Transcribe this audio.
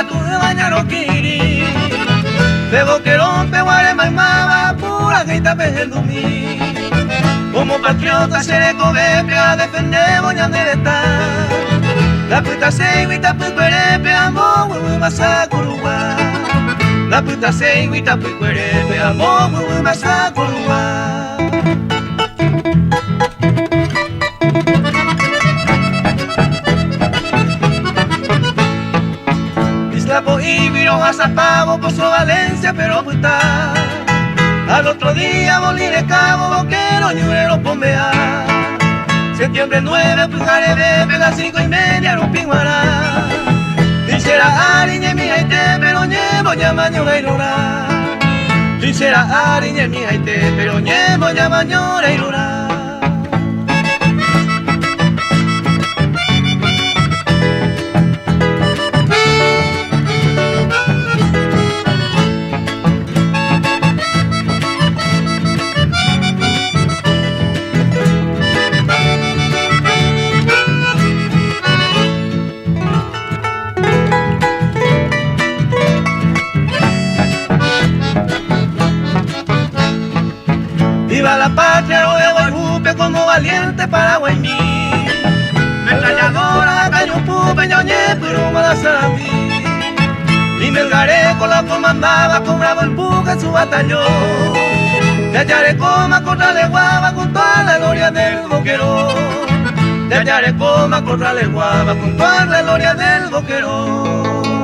tu bañaro kiri. Debo que rompe guare maimaba, pura gaita pejendumi. Como patriota seré cobepe a defender boñandereta. La puta se guita puquerepe amo, huevo masa curugua. La puta se guita puquerepe amo, huevo masa curugua. Y viro a Zapavo, Pozo Valencia, pero puta. Al otro día volví de Cabo, Boquero, Ñurero, Pombea. Septiembre 9, Pujarebe, pega 5:30, Rumpinguara. Dichera ariñe mi haite, pero ñemo llamaño gairora. Dichera ariñe mi haite, pero ñemo llamaño gairora. Viva la patria, o de Guaybupe como valiente paraguayní. Metralladora, Cayupupe, Ñoñé, Puruma, la Sarandí. Y Melgaré con la comandaba, con bravo empuje en su batallón. Yayarecoma contra Leguaba, con toda la gloria del boquero. Yayarecoma contra Leguaba, con toda la gloria del boquero.